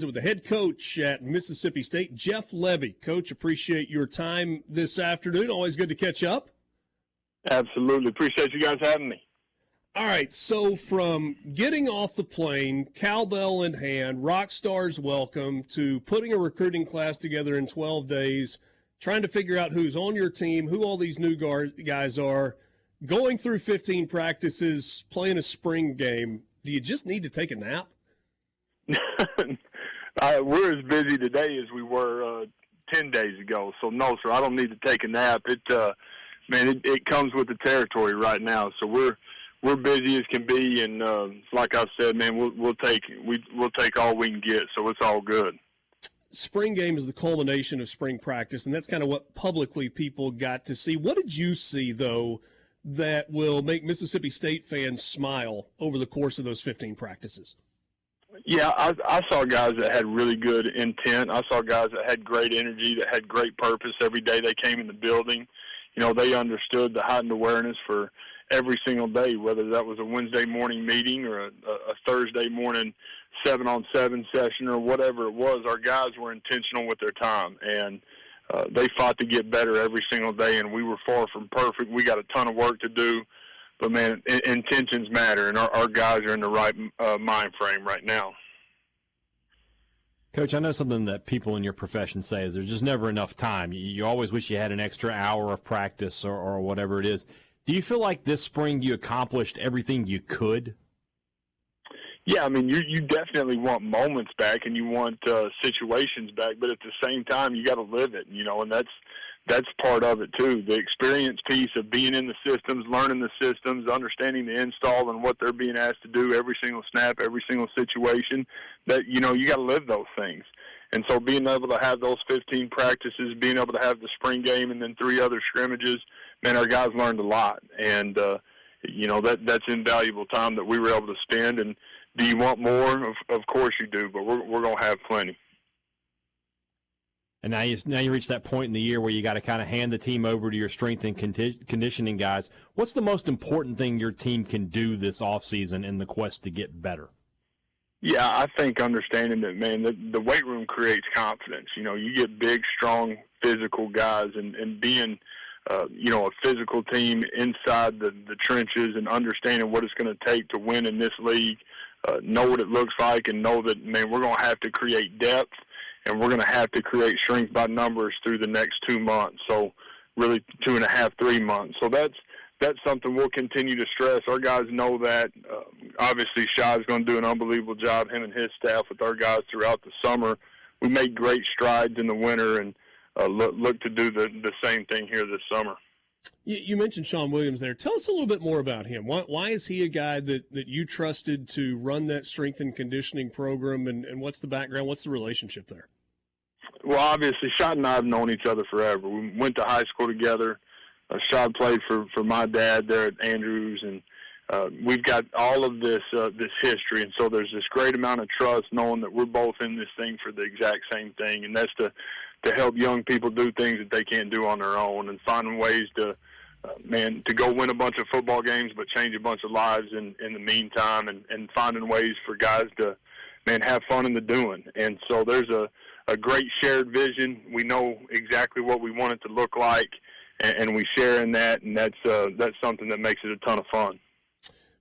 With the head coach at Mississippi State, Jeff Lebby. Coach, appreciate your time this afternoon. Always good to catch up. Absolutely. Appreciate you guys having me. All right, so from getting off the plane, cowbell in hand, rock stars welcome, to putting a recruiting class together in 12 days, trying to figure out who's on your team, who all these new guys are, going through 15 practices, playing a spring game, do you just need to take a nap? We're as busy today as we were 10 days ago. So, no, sir, I don't need to take a nap. It comes with the territory right now. So we're busy as can be, and like I said, man, we'll take all we can get. So it's all good. Spring game is the culmination of spring practice, and that's kind of what publicly people got to see. What did you see, though, that will make Mississippi State fans smile over the course of those 15 practices? Yeah, I saw guys that had really good intent. I saw guys that had great energy, that had great purpose every day they came in the building. You know, they understood the heightened awareness for every single day, whether that was a Wednesday morning meeting or a Thursday morning 7-on-7 session or whatever it was. Our guys were intentional with their time, and they fought to get better every single day, and we were far from perfect. We got a ton of work to do. But, man, intentions matter, and our guys are in the right mind frame right now. Coach, I know something that people in your profession say is there's just never enough time. You always wish you had an extra hour of practice or whatever it is. Do you feel like this spring you accomplished everything you could? Yeah, I mean, you definitely want moments back and you want situations back, but at the same time, you got to live it, you know, and that's part of it too. The experience piece of being in the systems, learning the systems, understanding the install and what they're being asked to do every single snap, every single situation, that, you know, you got to live those things. And so being able to have those 15 practices, being able to have the spring game and then 3 other scrimmages, man, our guys learned a lot. And, you know, that's invaluable time that we were able to spend. And do you want more? Of course you do, but we're going to have plenty. And now you reach that point in the year where you got to kind of hand the team over to your strength and conditioning guys. What's the most important thing your team can do this offseason in the quest to get better? Yeah, I think understanding that, man, the weight room creates confidence. You know, you get big, strong, physical guys, and being, you know, a physical team inside the trenches and understanding what it's going to take to win in this league, know what it looks like, and know that, man, we're going to have to create depth. And we're going to have to create strength by numbers through the next 2 months, so really 2.5, 3 months. So that's something we'll continue to stress. Our guys know that. Obviously, Shai's going to do an unbelievable job, him and his staff, with our guys throughout the summer. We made great strides in the winter and look to do the same thing here this summer. You mentioned Sean Williams there. Tell us a little bit more about him. Why is he a guy that you trusted to run that strength and conditioning program, and what's the background? What's the relationship there? Well, obviously, Shad and I have known each other forever. We went to high school together. Shad played for my dad there at Andrews, and we've got all of this history, and so there's this great amount of trust knowing that we're both in this thing for the exact same thing, and that's to help young people do things that they can't do on their own and finding ways to go win a bunch of football games but change a bunch of lives in the meantime, and finding ways for guys to, have fun in the doing. And so there's a great shared vision. We know exactly what we want it to look like, and we share in that, and that's something that makes it a ton of fun.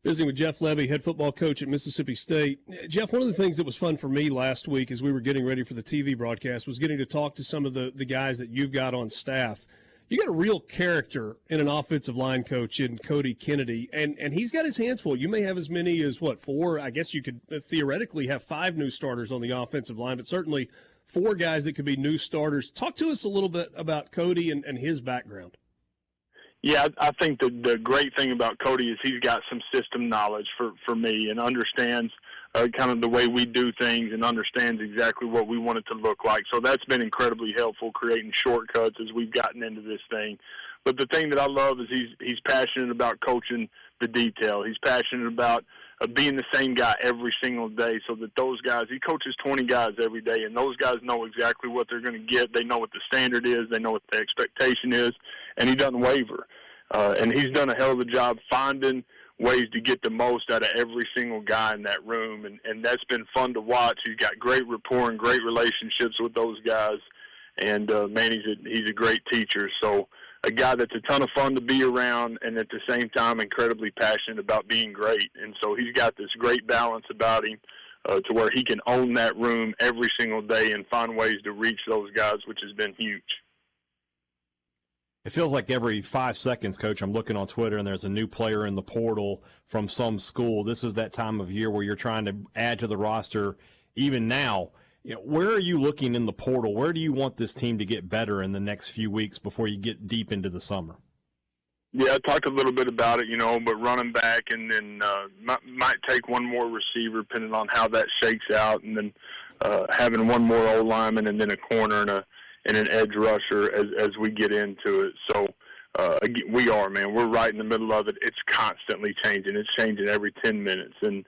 Visiting with Jeff Lebby, head football coach at Mississippi State. Jeff, one of the things that was fun for me last week as we were getting ready for the TV broadcast was getting to talk to some of the guys that you've got on staff. You got a real character in an offensive line coach in Cody Kennedy, and he's got his hands full. You may have as many as, 4? I guess you could theoretically have 5 new starters on the offensive line, but certainly 4 guys that could be new starters. Talk to us a little bit about Cody and his background. Yeah, I think the great thing about Cody is he's got some system knowledge for me and understands kind of the way we do things and understands exactly what we want it to look like. So that's been incredibly helpful, creating shortcuts as we've gotten into this thing. But the thing that I love is he's passionate about coaching the detail. He's passionate about being the same guy every single day, so that those guys, he coaches 20 guys every day, and those guys know exactly what they're going to get. They know what the standard is. They know what the expectation is, and he doesn't waver. And he's done a hell of a job finding ways to get the most out of every single guy in that room, and that's been fun to watch. He's got great rapport and great relationships with those guys, and man, he's a great teacher. So a guy that's a ton of fun to be around, and at the same time incredibly passionate about being great. And so he's got this great balance about him to where he can own that room every single day and find ways to reach those guys, which has been huge. It feels like every 5 seconds, Coach, I'm looking on Twitter and there's a new player in the portal from some school. This is that time of year where you're trying to add to the roster. Even now, where are you looking in the portal? Where do you want this team to get better in the next few weeks before you get deep into the summer? Yeah, I talked a little bit about it, but running back, and then might take one more receiver depending on how that shakes out, and then having one more O-lineman and then a corner and an edge rusher as we get into it. So we are, man. We're right in the middle of it. It's constantly changing. It's changing every 10 minutes, and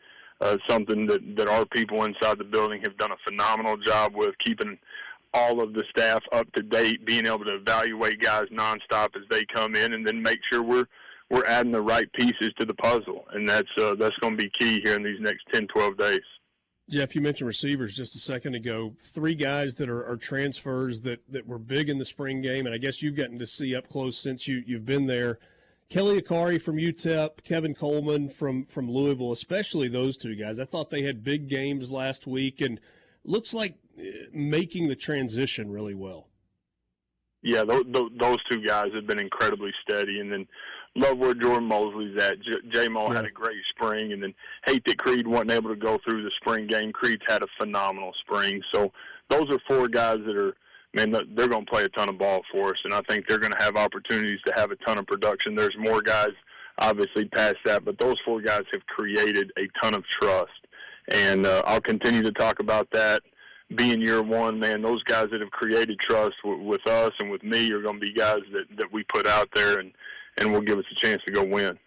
something that our people inside the building have done a phenomenal job with, keeping all of the staff up to date, being able to evaluate guys nonstop as they come in, and then make sure we're adding the right pieces to the puzzle. And that's going to be key here in these next 10, 12 days. Jeff, you mentioned receivers just a second ago. 3 guys that are transfers that were big in the spring game, and I guess you've gotten to see up close since you've been there. Kelly Akari from UTEP, Kevin Coleman from Louisville, especially those 2 guys. I thought they had big games last week, and looks like making the transition really well. Yeah, those 2 guys have been incredibly steady, and then love where Jordan Mosley's at. J-Mo had a great spring, and then hate that Creed wasn't able to go through the spring game. Creed's had a phenomenal spring. So those are 4 guys that are, man, they're going to play a ton of ball for us, and I think they're going to have opportunities to have a ton of production. There's more guys, obviously, past that, but those 4 guys have created a ton of trust, and I'll continue to talk about that. Being year one, man, those guys that have created trust with us and with me are going to be guys that we put out there and will give us a chance to go win.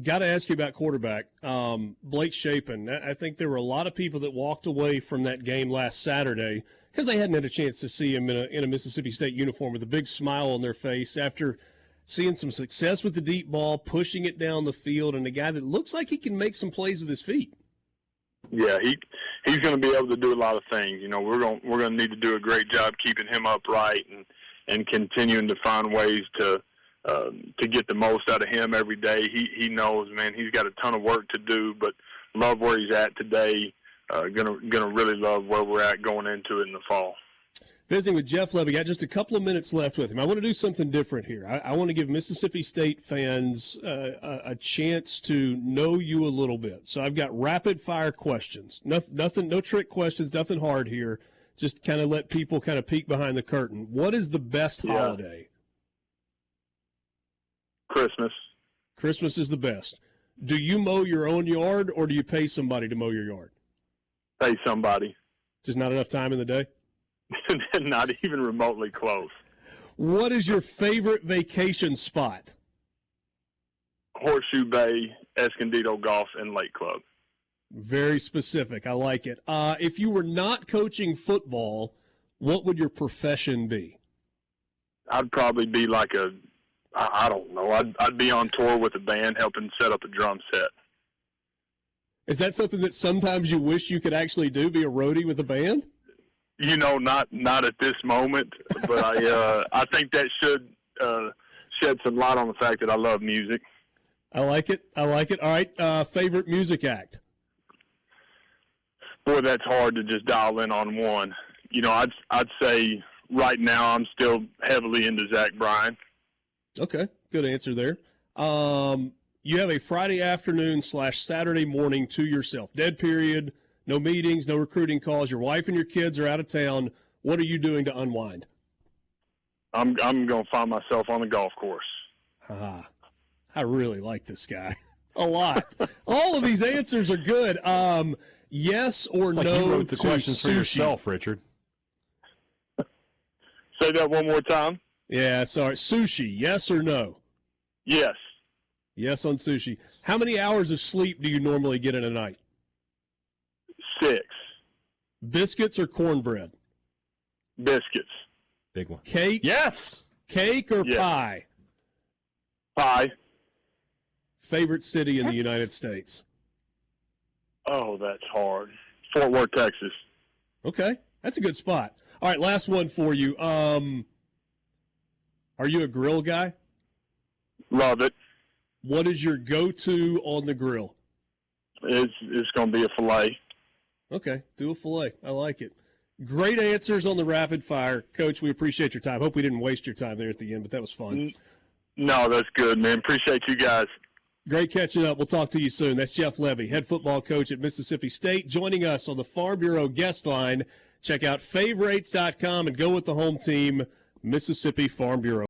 Got to ask you about quarterback. Blake Shapen. I think there were a lot of people that walked away from that game last Saturday because they hadn't had a chance to see him in a Mississippi State uniform with a big smile on their face after seeing some success with the deep ball, pushing it down the field, and a guy that looks like he can make some plays with his feet. Yeah, he's going to be able to do a lot of things. We're going to need to do a great job keeping him upright and continuing to find ways to get the most out of him every day. He knows, man, he's got a ton of work to do, but love where he's at today. Gonna really love where we're at going into it in the fall. Visiting with Jeff Lebby. Got just a couple of minutes left with him. I want to do something different here. I want to give Mississippi State fans a chance to know you a little bit. So I've got rapid-fire questions. Nothing, no trick questions, nothing hard here. Just kind of let people kind of peek behind the curtain. What is the best holiday? Christmas. Christmas is the best. Do you mow your own yard, or do you pay somebody to mow your yard? Pay somebody. Just not enough time in the day? Not even remotely close. What is your favorite vacation spot? Horseshoe Bay, Escondido Golf, and Lake Club. Very specific. I like it. If you were not coaching football, what would your profession be? I'd probably be like I don't know. I'd be on tour with a band helping set up a drum set. Is that something that sometimes you wish you could actually do, be a roadie with a band? Not at this moment, but I think that should shed some light on the fact that I love music. I like it. All right. Favorite music act? Boy, that's hard to just dial in on one. I'd say right now I'm still heavily into Zach Bryan. Okay, good answer there. You have a Friday afternoon / Saturday morning to yourself. Dead period. No meetings, no recruiting calls. Your wife and your kids are out of town. What are you doing to unwind? I'm going to find myself on the golf course. I really like this guy a lot. All of these answers are good. Yes or it's like no you wrote the questions sushi. for yourself, Richard. Say that one more time. Yeah, sorry. Sushi, yes or no? Yes. Yes on sushi. How many hours of sleep do you normally get in a night? 6. Biscuits or cornbread? Biscuits. Big one. Cake? Yes. Cake or Yes. pie? Pie. favorite city in the United States? Oh, that's hard. Fort Worth, Texas. Okay, that's a good spot. All right, last one for you. Are you a grill guy? Love it. What is your go-to on the grill? It's going to be a filet. Okay, do a filet. I like it. Great answers on the rapid fire. Coach, we appreciate your time. Hope we didn't waste your time there at the end, but that was fun. No, that's good, man. Appreciate you guys. Great catching up. We'll talk to you soon. That's Jeff Lebby, head football coach at Mississippi State, joining us on the Farm Bureau guest line. Check out favorites.com and go with the home team, Mississippi Farm Bureau.